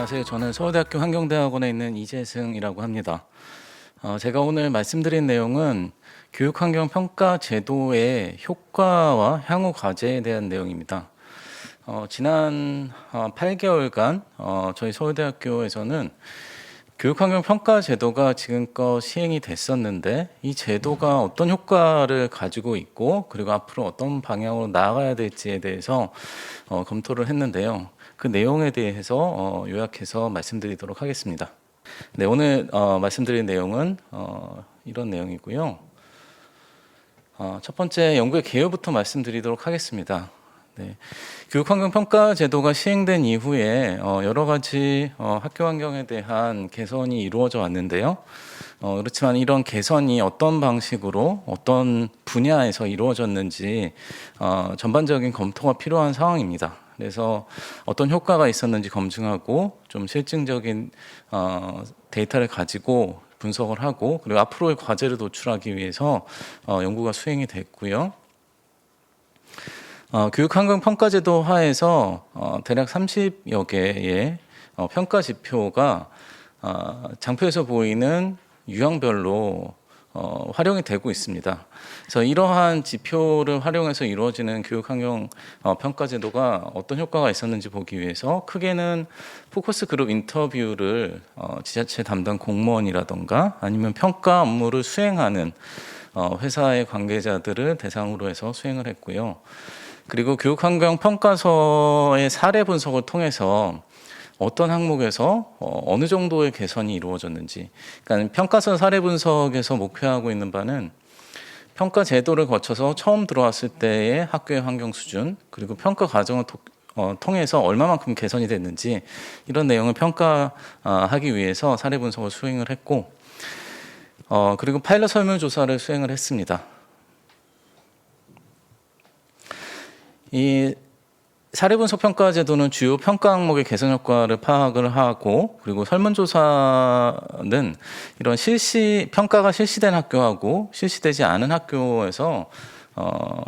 안녕하세요. 저는 서울대학교 환경대학원에 있는 이재승이라고 합니다. 제가 오늘 말씀드린 내용은 교육환경평가 제도의 효과와 향후 과제에 대한 내용입니다. 지난 8개월간 저희 서울대학교에서는 교육환경평가 제도가 지금껏 시행이 됐었는데 이 제도가 어떤 효과를 가지고 있고 그리고 앞으로 어떤 방향으로 나아가야 될지에 대해서 검토를 했는데요. 그 내용에 대해서 요약해서 말씀드리도록 하겠습니다. 네, 오늘 말씀드릴 내용은 이런 내용이고요. 첫 번째 연구의 개요부터 말씀드리도록 하겠습니다. 네, 교육환경평가 제도가 시행된 이후에 여러 가지 학교 환경에 대한 개선이 이루어져 왔는데요. 그렇지만 이런 개선이 어떤 방식으로 어떤 분야에서 이루어졌는지 전반적인 검토가 필요한 상황입니다. 그래서 어떤 효과가 있었는지 검증하고 좀 실증적인 데이터를 가지고 분석을 하고 그리고 앞으로의 과제를 도출하기 위해서 연구가 수행이 됐고요. 교육환경평가제도 하에서 대략 30여 개의 평가 지표가 장표에서 보이는 유형별로 활용이 되고 있습니다. 그래서 이러한 지표를 활용해서 이루어지는 교육환경 평가제도가 어떤 효과가 있었는지 보기 위해서 크게는 포커스 그룹 인터뷰를 지자체 담당 공무원이라던가 아니면 평가 업무를 수행하는 회사의 관계자들을 대상으로 해서 수행을 했고요. 그리고 교육환경 평가서의 사례 분석을 통해서 어떤 항목에서 어느 정도의 개선이 이루어졌는지, 그러니까 평가서 사례 분석에서 목표하고 있는 바는 평가 제도를 거쳐서 처음 들어왔을 때의 학교의 환경 수준, 그리고 평가 과정을 통해서 얼마만큼 개선이 됐는지 이런 내용을 평가하기 위해서 사례 분석을 수행을 했고, 그리고 파일럿 설문조사를 수행을 했습니다. 이 사례분석 평가 제도는 주요 평가 항목의 개선 효과를 파악을 하고 그리고 설문조사는 이런 평가가 실시된 학교하고 실시되지 않은 학교에서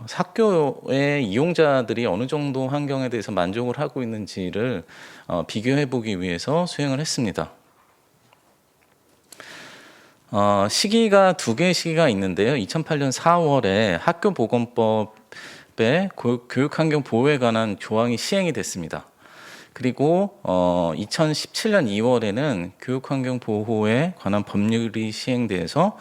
학교의 이용자들이 어느 정도 환경에 대해서 만족을 하고 있는지를 비교해 보기 위해서 수행을 했습니다. 시기가 두 개의 시기가 있는데요. 2008년 4월에 학교보건법 교육환경 보호에 관한 조항이 시행이 됐습니다. 그리고 2017년 2월에는 교육환경 보호에 관한 법률이 시행돼서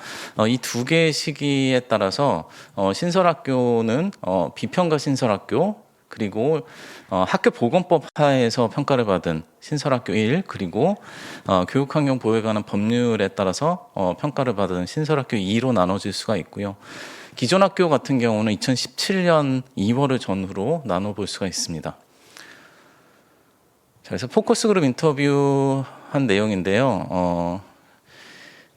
이 두 개의 시기에 따라서 신설학교는 비평가 신설학교 그리고 학교보건법 하에서 평가를 받은 신설학교 1 그리고 교육환경 보호에 관한 법률에 따라서 평가를 받은 신설학교 2로 나눠질 수가 있고요. 기존 학교 같은 경우는 2017년 2월을 전후로 나눠볼 수가 있습니다. 자, 그래서 포커스 그룹 인터뷰한 내용인데요.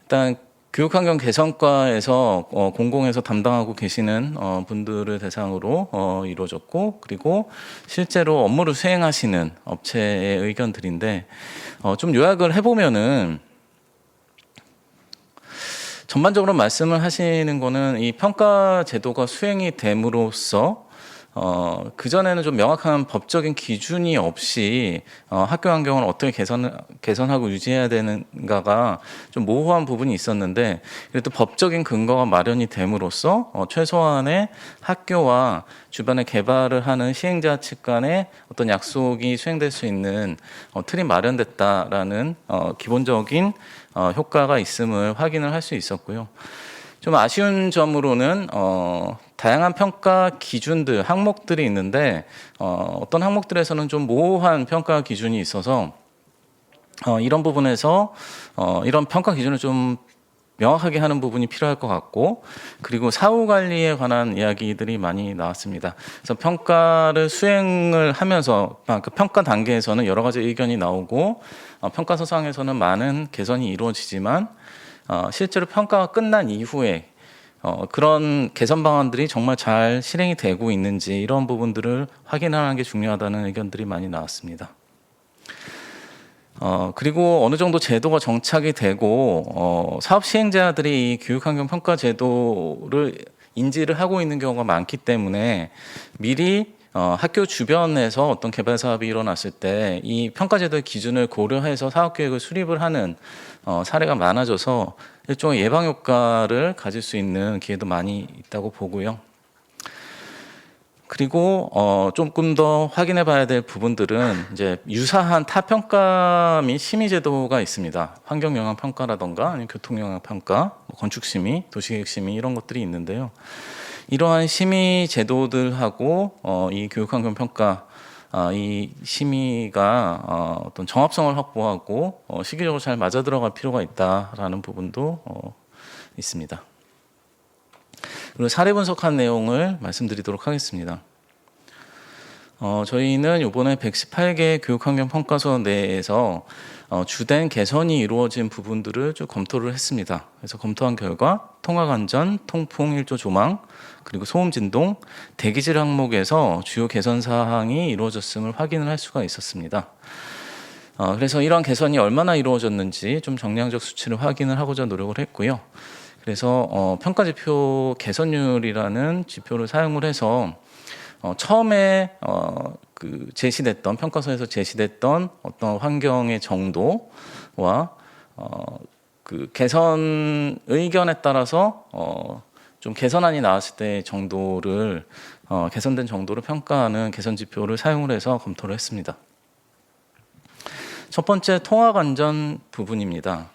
일단 교육환경 개선과에서 공공에서 담당하고 계시는 분들을 대상으로 이루어졌고 그리고 실제로 업무를 수행하시는 업체의 의견들인데 좀 요약을 해보면은 전반적으로 말씀을 하시는 거는 이 평가 제도가 수행이 됨으로써 그전에는 좀 명확한 법적인 기준이 없이 학교 환경을 어떻게 개선하고 유지해야 되는가가 좀 모호한 부분이 있었는데 그래도 법적인 근거가 마련이 됨으로써 최소한의 학교와 주변에 개발을 하는 시행자 측 간의 어떤 약속이 수행될 수 있는 틀이 마련됐다라는 기본적인 효과가 있음을 확인을 할 수 있었고요. 좀 아쉬운 점으로는 다양한 평가 기준들, 항목들이 있는데 어떤 항목들에서는 좀 모호한 평가 기준이 있어서 이런 부분에서 이런 평가 기준을 좀 명확하게 하는 부분이 필요할 것 같고 그리고 사후 관리에 관한 이야기들이 많이 나왔습니다. 그래서 평가를 수행을 하면서 그 평가 단계에서는 여러 가지 의견이 나오고 평가서상에서는 많은 개선이 이루어지지만 실제로 평가가 끝난 이후에 그런 개선 방안들이 정말 잘 실행이 되고 있는지 이런 부분들을 확인하는 게 중요하다는 의견들이 많이 나왔습니다. 그리고 어느 정도 제도가 정착이 되고 사업 시행자들이 이 교육환경 평가 제도를 인지를 하고 있는 경우가 많기 때문에 미리 학교 주변에서 어떤 개발 사업이 일어났을 때 이 평가제도의 기준을 고려해서 사업계획을 수립을 하는 사례가 많아져서 일종의 예방 효과를 가질 수 있는 기회도 많이 있다고 보고요. 그리고 조금 더 확인해 봐야 될 부분들은 이제 유사한 타평가 및 심의제도가 있습니다. 환경영향평가라던가 아니면 교통영향평가, 건축심의, 도시계획심의 이런 것들이 있는데요. 이러한 심의 제도들하고 이 교육환경평가 이 심의가 어떤 정합성을 확보하고 시기적으로 잘 맞아 들어갈 필요가 있다라는 부분도 있습니다. 그리고 사례 분석한 내용을 말씀드리도록 하겠습니다. 저희는 이번에 118개 교육환경평가서 내에서 주된 개선이 이루어진 부분들을 쭉 검토를 했습니다. 그래서 검토한 결과 통학안전, 통풍 1조 조망, 그리고 소음 진동, 대기질 항목에서 주요 개선 사항이 이루어졌음을 확인을 할 수가 있었습니다. 그래서 이러한 개선이 얼마나 이루어졌는지 좀 정량적 수치를 확인을 하고자 노력을 했고요. 그래서 평가지표 개선율이라는 지표를 사용을 해서 처음에 그 제시됐던 평가서에서 제시됐던 어떤 환경의 정도와 그 개선 의견에 따라서 좀 개선안이 나왔을 때 정도를 개선된 정도를 평가하는 개선 지표를 사용을 해서 검토를 했습니다. 첫 번째 통학 안전 부분입니다.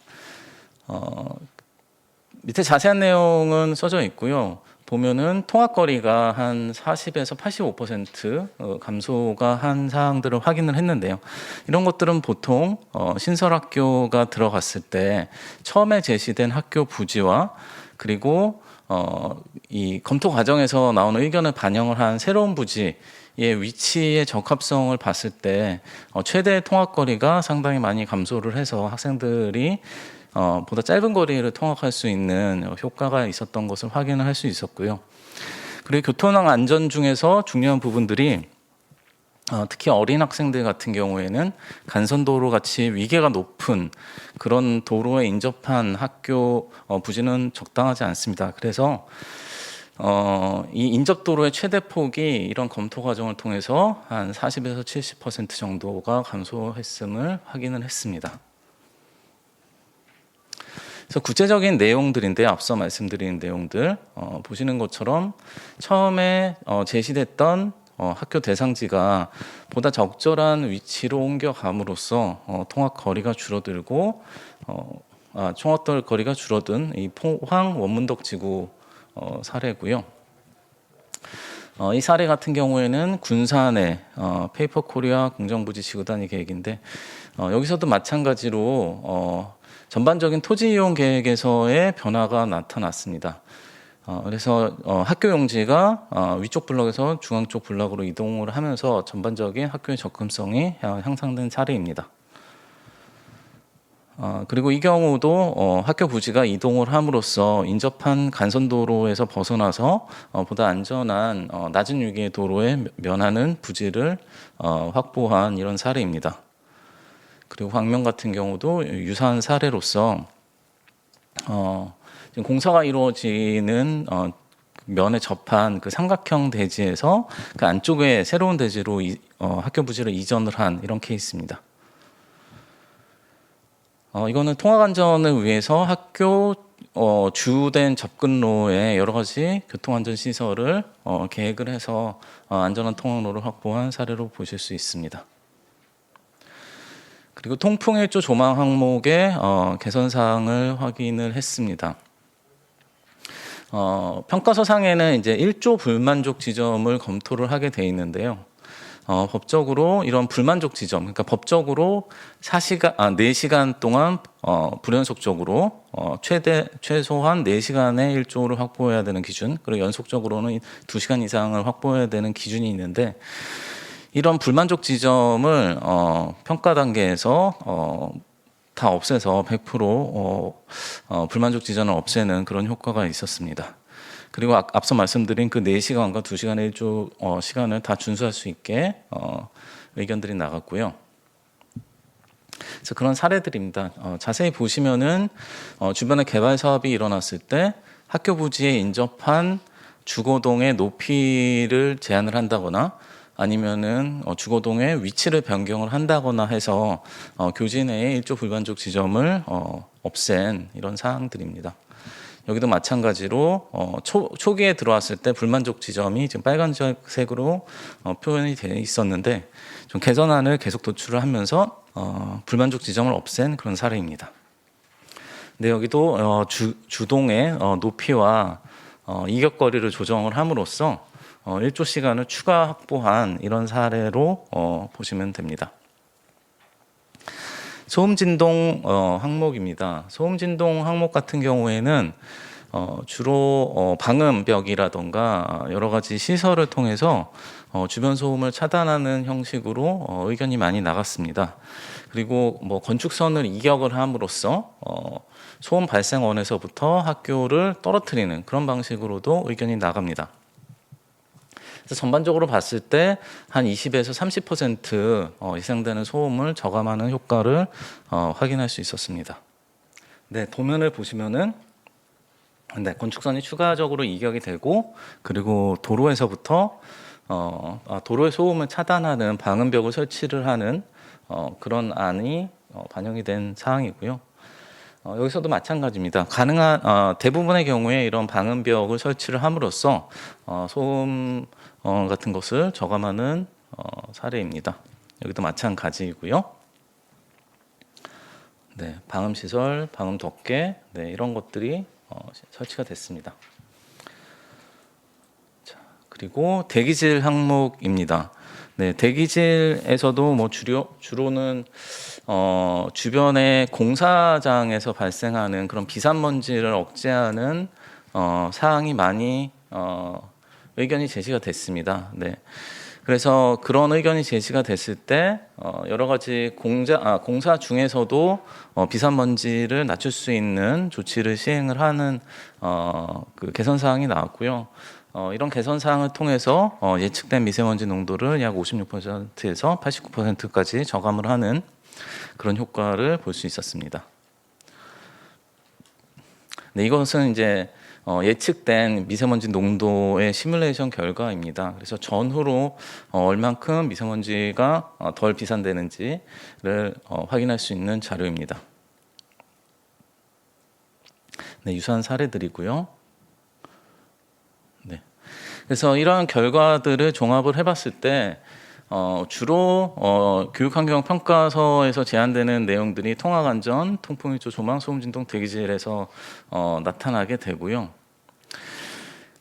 밑에 자세한 내용은 써져 있고요. 보면은 통학거리가 한 40에서 85% 감소가 한 사항들을 확인을 했는데요. 이런 것들은 보통 신설 학교가 들어갔을 때 처음에 제시된 학교 부지와 그리고 이 검토 과정에서 나오는 의견을 반영을 한 새로운 부지의 위치의 적합성을 봤을 때 최대 통학거리가 상당히 많이 감소를 해서 학생들이 보다 짧은 거리를 통학할 수 있는 효과가 있었던 것을 확인을 할 수 있었고요. 그리고 교통 안전 중에서 중요한 부분들이 특히 어린 학생들 같은 경우에는 간선도로 같이 위계가 높은 그런 도로에 인접한 학교 부지는 적당하지 않습니다. 그래서 이 인접도로의 최대 폭이 이런 검토 과정을 통해서 한 40에서 70% 정도가 감소했음을 확인을 했습니다. 그래서 구체적인 내용들인데요. 앞서 말씀드린 내용들 보시는 것처럼 처음에 제시됐던 학교 대상지가 보다 적절한 위치로 옮겨감으로써 통학 거리가 줄어들고 총합 거리가 줄어든 이 포항 원문덕 지구 사례고요. 이 사례 같은 경우에는 군산의 페이퍼 코리아 공정부지 지구단위 계획인데 여기서도 마찬가지로 전반적인 토지 이용 계획에서의 변화가 나타났습니다. 그래서 학교 용지가 위쪽 블럭에서 중앙 쪽 블럭으로 이동을 하면서 전반적인 학교의 접근성이 향상된 사례입니다. 그리고 이 경우도 학교 부지가 이동을 함으로써 인접한 간선도로에서 벗어나서 보다 안전한 낮은 위계의 도로에 면하는 부지를 확보한 이런 사례입니다. 그리고 광명 같은 경우도 유사한 사례로서 지금 공사가 이루어지는 면에 접한 그 삼각형 대지에서 그 안쪽에 새로운 대지로 학교 부지를 이전을 한 이런 케이스입니다. 이거는 통학 안전을 위해서 학교 주된 접근로에 여러 가지 교통 안전 시설을 계획을 해서 안전한 통학로를 확보한 사례로 보실 수 있습니다. 그리고 통풍 1조 조망 항목의 개선 사항을 확인을 했습니다. 평가서상에는 이제 1조 불만족 지점을 검토를 하게 돼 있는데요. 법적으로 이런 불만족 지점, 그러니까 법적으로 4시간 동안 불연속적으로 최소한 4시간의 1조를 확보해야 되는 기준, 그리고 연속적으로는 2시간 이상을 확보해야 되는 기준이 있는데 이런 불만족 지점을 평가 단계에서 다 없애서 100% 불만족 지점을 없애는 그런 효과가 있었습니다. 그리고 앞서 말씀드린 그 4시간과 2시간의 1조 시간을 다 준수할 수 있게 의견들이 나갔고요. 그래서 그런 사례들입니다. 자세히 보시면은 주변에 개발 사업이 일어났을 때 학교 부지에 인접한 주거동의 높이를 제한을 한다거나 아니면은 주거동의 위치를 변경을 한다거나 해서 교지 내에 일조 불만족 지점을 없앤 이런 사항들입니다. 여기도 마찬가지로 초기에 들어왔을 때 불만족 지점이 지금 빨간색으로 표현이 되어 있었는데 좀 개선안을 계속 도출을 하면서 불만족 지점을 없앤 그런 사례입니다. 근데 여기도 주동의 높이와 이격거리를 조정을 함으로써 1조 시간을 추가 확보한 이런 사례로 보시면 됩니다. 소음진동 항목입니다. 소음진동 항목 같은 경우에는 주로 방음벽이라던가 여러 가지 시설을 통해서 주변 소음을 차단하는 형식으로 의견이 많이 나갔습니다. 그리고 뭐 건축선을 이격을 함으로써 소음 발생원에서부터 학교를 떨어뜨리는 그런 방식으로도 의견이 나갑니다. 그래서 전반적으로 봤을 때 한 20에서 30% 예상되는 소음을 저감하는 효과를 확인할 수 있었습니다. 네, 도면을 보시면은 네, 건축선이 추가적으로 이격이 되고 그리고 도로에서부터 도로의 소음을 차단하는 방음벽을 설치를 하는 그런 안이 반영이 된 사항이고요. 여기서도 마찬가지입니다. 가능한 대부분의 경우에 이런 방음벽을 설치를 함으로써 소음 같은 것을 저감하는 사례입니다. 여기도 마찬가지이고요. 네, 방음 시설, 방음 덮개, 네, 이런 것들이 설치가 됐습니다. 자, 그리고 대기질 항목입니다. 네, 대기질에서도 뭐 주로는 주변의 공사장에서 발생하는 그런 비산먼지를 억제하는 사항이 많이 의견이 제시가 됐습니다. 네. 그래서 그런 의견이 제시가 됐을 때 여러 가지 공사 중에서도 비산먼지를 낮출 수 있는 조치를 시행을 하는 그 개선 사항이 나왔고요. 이런 개선 사항을 통해서 예측된 미세먼지 농도를 약 56%에서 89%까지 저감을 하는 그런 효과를 볼 수 있었습니다. 네, 이것은 이제 예측된 미세먼지 농도의 시뮬레이션 결과입니다. 그래서 전후로 얼만큼 미세먼지가 덜 비산되는지를 확인할 수 있는 자료입니다. 네, 유사한 사례들이고요. 네. 그래서 이러한 결과들을 종합을 해봤을 때 주로 교육환경 평가서에서 제한되는 내용들이 통학안전, 통풍일조, 조망, 소음진동, 대기질에서 나타나게 되고요.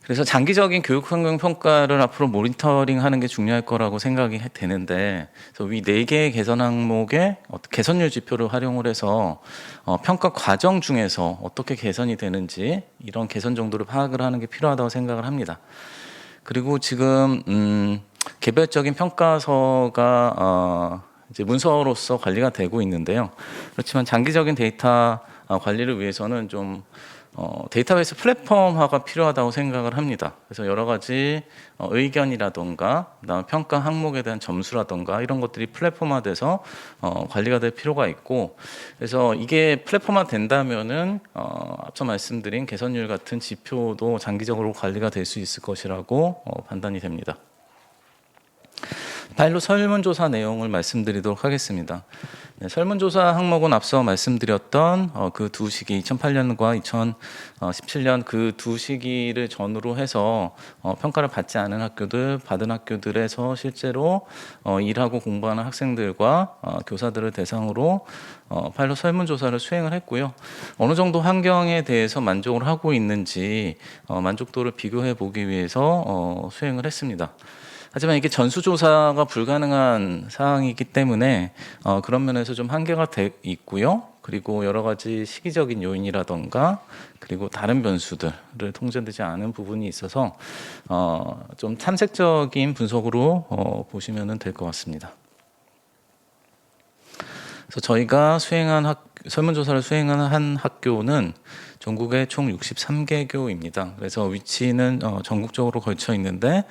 그래서 장기적인 교육환경 평가를 앞으로 모니터링하는 게 중요할 거라고 생각이 되는데, 그래서 이 4개의 개선 항목의 개선율 지표를 활용을 해서 평가 과정 중에서 어떻게 개선이 되는지 이런 개선 정도를 파악을 하는 게 필요하다고 생각을 합니다. 그리고 지금 개별적인 평가서가 이제 문서로서 관리가 되고 있는데요. 그렇지만 장기적인 데이터 관리를 위해서는 좀 데이터베이스 플랫폼화가 필요하다고 생각을 합니다. 그래서 여러 가지 의견이라던가 그다음에 평가 항목에 대한 점수라던가 이런 것들이 플랫폼화돼서 관리가 될 필요가 있고, 그래서 이게 플랫폼화 된다면은 앞서 말씀드린 개선율 같은 지표도 장기적으로 관리가 될 수 있을 것이라고 판단이 됩니다. 파일럿 설문조사 내용을 말씀드리도록 하겠습니다. 네, 설문조사 항목은 앞서 말씀드렸던 그 두 시기 2008년과 2017년 그 두 시기를 전후로 해서 평가를 받지 않은 학교들, 받은 학교들에서 실제로 일하고 공부하는 학생들과 교사들을 대상으로 파일럿 설문조사를 수행을 했고요. 어느 정도 환경에 대해서 만족을 하고 있는지 만족도를 비교해 보기 위해서 수행을 했습니다. 하지만 이게 전수조사가 불가능한 사항이기 때문에 그런 면에서 좀 한계가 있고요. 그리고 여러 가지 시기적인 요인이라던가 그리고 다른 변수들을 통제되지 않은 부분이 있어서 좀 탐색적인 분석으로 보시면 될 것 같습니다. 그래서 저희가 설문조사를 수행한 한 학교는 전국에 총 63개교입니다. 그래서 위치는 전국적으로 걸쳐 있는데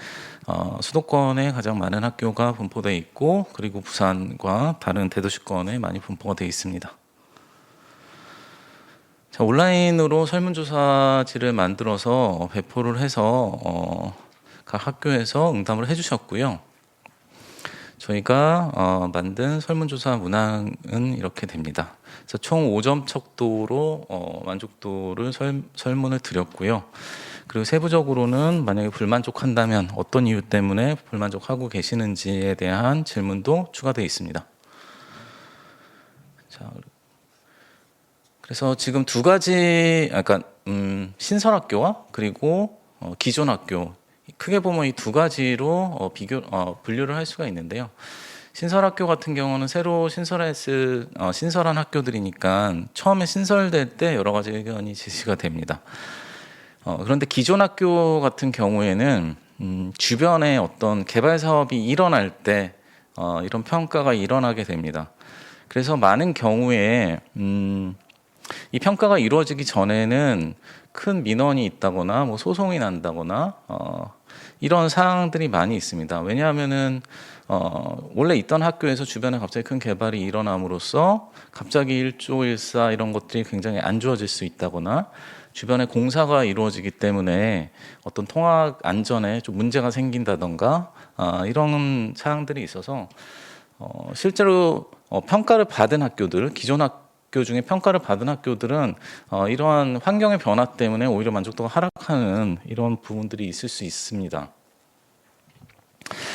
수도권에 가장 많은 학교가 분포되어 있고, 그리고 부산과 다른 대도시권에 많이 분포가 되어 있습니다. 자, 온라인으로 설문조사지를 만들어서 배포를 해서 각 학교에서 응답을 해주셨고요. 저희가 만든 설문조사 문항은 이렇게 됩니다. 그래서 총 5점 척도로 만족도를 설문을 드렸고요. 그리고 세부적으로는 만약에 불만족한다면 어떤 이유 때문에 불만족하고 계시는지에 대한 질문도 추가되어 있습니다. 자, 그래서 지금 두 가지, 신설 학교와 그리고 기존 학교, 크게 보면 이 두 가지로 분류를 할 수가 있는데요. 신설 학교 같은 경우는 새로 신설한 학교들이니까 처음에 신설될 때 여러 가지 의견이 제시가 됩니다. 그런데 기존 학교 같은 경우에는 주변에 어떤 개발 사업이 일어날 때 이런 평가가 일어나게 됩니다. 그래서 많은 경우에 이 평가가 이루어지기 전에는 큰 민원이 있다거나 뭐 소송이 난다거나 이런 사항들이 많이 있습니다. 왜냐하면은 원래 있던 학교에서 주변에 갑자기 큰 개발이 일어남으로써 갑자기 일조일사 이런 것들이 굉장히 안 좋아질 수 있다거나 주변에 공사가 이루어지기 때문에 어떤 통학 안전에 좀 문제가 생긴다던가 이런 사항들이 있어서 실제로 평가를 받은 학교들, 기존 학교 중에 평가를 받은 학교들은 이러한 환경의 변화 때문에 오히려 만족도가 하락하는 이런 부분들이 있을 수 있습니다.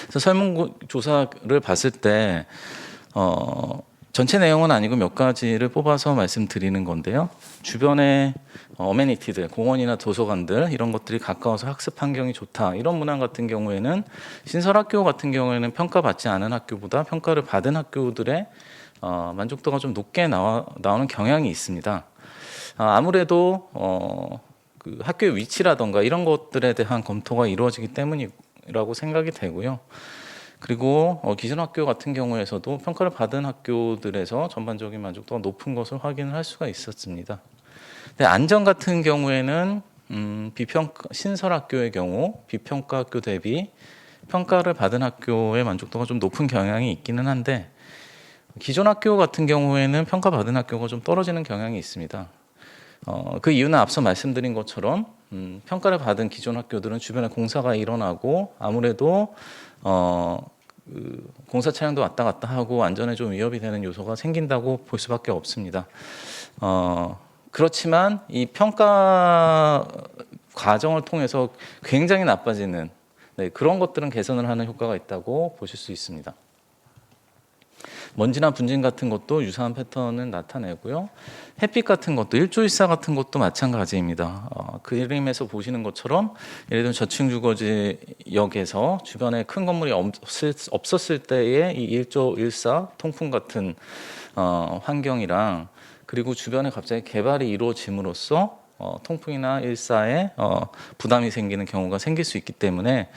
그래서 설문조사를 봤을 때 전체 내용은 아니고 몇 가지를 뽑아서 말씀드리는 건데요. 주변에 어메니티들, 공원이나 도서관들 이런 것들이 가까워서 학습 환경이 좋다. 이런 문항 같은 경우에는 신설학교 같은 경우에는 평가받지 않은 학교보다 평가를 받은 학교들의 만족도가 좀 높게 나오는 경향이 있습니다. 아무래도 그 학교의 위치라던가 이런 것들에 대한 검토가 이루어지기 때문이라고 생각이 되고요. 그리고 기존 학교 같은 경우에서도 평가를 받은 학교들에서 전반적인 만족도가 높은 것을 확인을 할 수가 있었습니다. 근데 안전 같은 경우에는 신설 학교의 경우 비평가 학교 대비 평가를 받은 학교의 만족도가 좀 높은 경향이 있기는 한데 기존 학교 같은 경우에는 평가받은 학교가 좀 떨어지는 경향이 있습니다. 그 이유는 앞서 말씀드린 것처럼 평가를 받은 기존 학교들은 주변에 공사가 일어나고 아무래도 공사 차량도 왔다 갔다 하고 안전에 좀 위협이 되는 요소가 생긴다고 볼 수밖에 없습니다. 그렇지만 이 평가 과정을 통해서 굉장히 나빠지는 그런 것들은 개선을 하는 효과가 있다고 보실 수 있습니다. 먼지나 분진 같은 것도 유사한 패턴을 나타내고요. 햇빛 같은 것도 일조일사 같은 것도 마찬가지입니다. 그림에서 보시는 것처럼 예를 들면 저층주거지역에서 주변에 큰 건물이 없었을 때의 이 일조일사 통풍 같은 환경이랑 그리고 주변에 갑자기 개발이 이루어짐으로써 통풍이나 일사에 부담이 생기는 경우가 생길 수 있기 때문에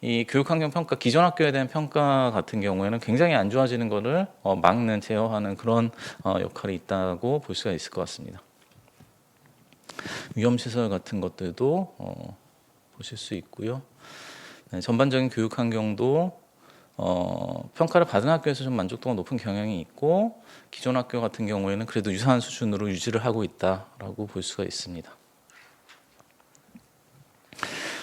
이 교육환경 평가, 기존 학교에 대한 평가 같은 경우에는 굉장히 안 좋아지는 것을 막는, 제어하는 그런 역할이 있다고 볼 수가 있을 것 같습니다. 위험시설 같은 것들도 보실 수 있고요. 전반적인 교육환경도 평가를 받은 학교에서 좀 만족도가 높은 경향이 있고 기존 학교 같은 경우에는 그래도 유사한 수준으로 유지를 하고 있다라고 볼 수가 있습니다.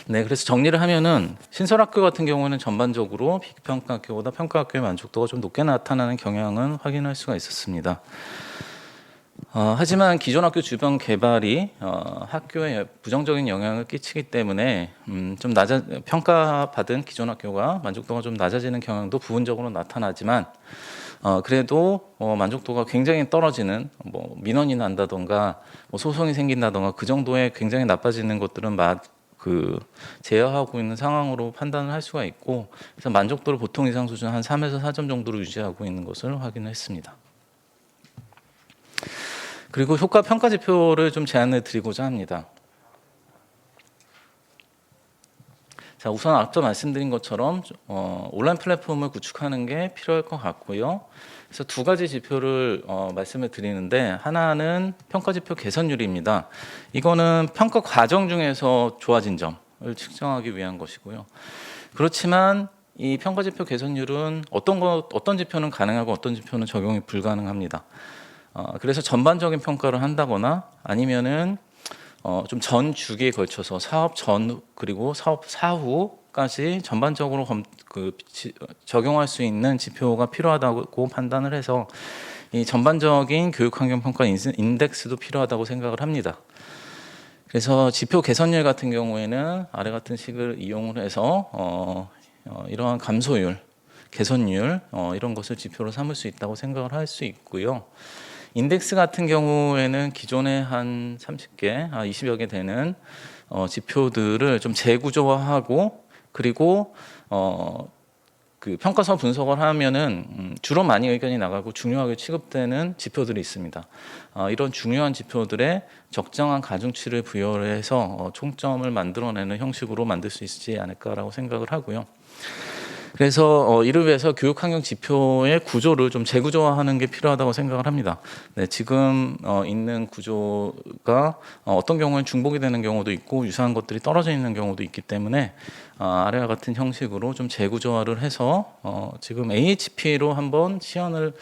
네, 그래서 정리를 하면은 신설학교 같은 경우는 전반적으로 비평가학교보다 평가학교의 만족도가 좀 높게 나타나는 경향은 확인할 수가 있었습니다. 하지만 기존 학교 주변 개발이 학교에 부정적인 영향을 끼치기 때문에 좀 평가받은 기존 학교가 만족도가 좀 낮아지는 경향도 부분적으로 나타나지만 그래도 만족도가 굉장히 떨어지는 민원이 난다던가 소송이 생긴다던가 그 정도의 굉장히 나빠지는 것들은 제어하고 있는 상황으로 판단을 할 수가 있고 그래서 만족도를 보통 이상 수준 한 3에서 4점 정도로 유지하고 있는 것을 확인했습니다. 그리고 효과 평가 지표를 좀 제안을 드리고자 합니다. 자, 우선 앞서 말씀드린 것처럼 온라인 플랫폼을 구축하는 게 필요할 것 같고요. 그래서 두 가지 지표를 말씀을 드리는데 하나는 평가 지표 개선율입니다. 이거는 평가 과정 중에서 좋아진 점을 측정하기 위한 것이고요. 그렇지만 이 평가 지표 개선율은 어떤 지표는 가능하고 어떤 지표는 적용이 불가능합니다. 그래서 전반적인 평가를 한다거나 아니면은 좀 전 주기에 걸쳐서 사업 전 그리고 사업 사후 평가까지 전반적으로 적용할 수 있는 지표가 필요하다고 판단을 해서 이 전반적인 교육환경평가 인덱스도 필요하다고 생각을 합니다. 그래서 지표 개선율 같은 경우에는 아래 같은 식을 이용을 해서 이러한 감소율, 개선율 이런 것을 지표로 삼을 수 있다고 생각을 할 수 있고요. 인덱스 같은 경우에는 기존에 한 30개, 20여 개 되는 지표들을 좀 재구조화하고 그리고 그 평가서 분석을 하면은 주로 많이 의견이 나가고 중요하게 취급되는 지표들이 있습니다. 이런 중요한 지표들에 적정한 가중치를 부여해서 총점을 만들어내는 형식으로 만들 수 있지 않을까라고 생각을 하고요. 그래서 이를 위해서 교육환경 지표의 구조를 좀 재구조화하는 게 필요하다고 생각을 합니다. 네, 지금 있는 구조가 어떤 경우는 중복이 되는 경우도 있고 유사한 것들이 떨어져 있는 경우도 있기 때문에 아래와 같은 형식으로 좀 재구조화를 해서 지금 AHP로 한번 시연을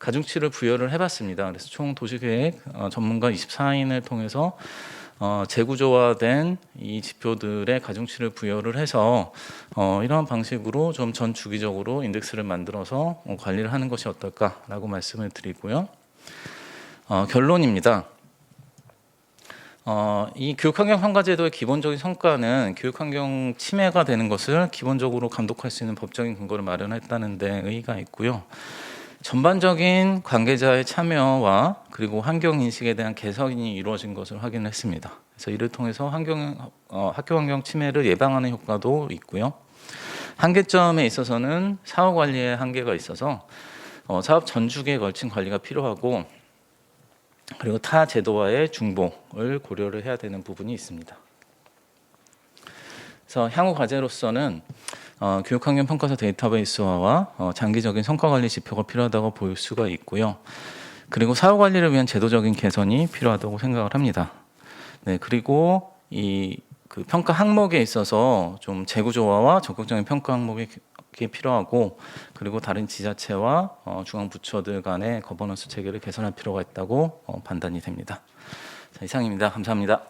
가중치를 부여를 해봤습니다. 그래서 총 도시계획 전문가 24인을 통해서 재구조화된 이 지표들의 가중치를 부여를 해서 이러한 방식으로 좀 전 주기적으로 인덱스를 만들어서 관리를 하는 것이 어떨까라고 말씀을 드리고요. 결론입니다. 이 교육환경 평가제도의 기본적인 성과는 교육환경 침해가 되는 것을 기본적으로 감독할 수 있는 법적인 근거를 마련했다는 데 의의가 있고요. 전반적인 관계자의 참여와 그리고 환경 인식에 대한 개선이 이루어진 것을 확인했습니다. 그래서 이를 통해서 학교 환경 침해를 예방하는 효과도 있고요. 한계점에 있어서는 사후 관리의 한계가 있어서 사업 전주기에 걸친 관리가 필요하고 그리고 타 제도와의 중복을 고려를 해야 되는 부분이 있습니다. 그래서 향후 과제로서는 교육환경 평가서 데이터베이스화와 장기적인 성과관리 지표가 필요하다고 볼 수가 있고요. 그리고 사후관리를 위한 제도적인 개선이 필요하다고 생각을 합니다. 네, 그리고 그 평가 항목에 있어서 좀 재구조화와 적극적인 평가 항목이 필요하고 그리고 다른 지자체와 중앙부처들 간의 거버넌스 체계를 개선할 필요가 있다고 판단이 됩니다. 자, 이상입니다. 감사합니다.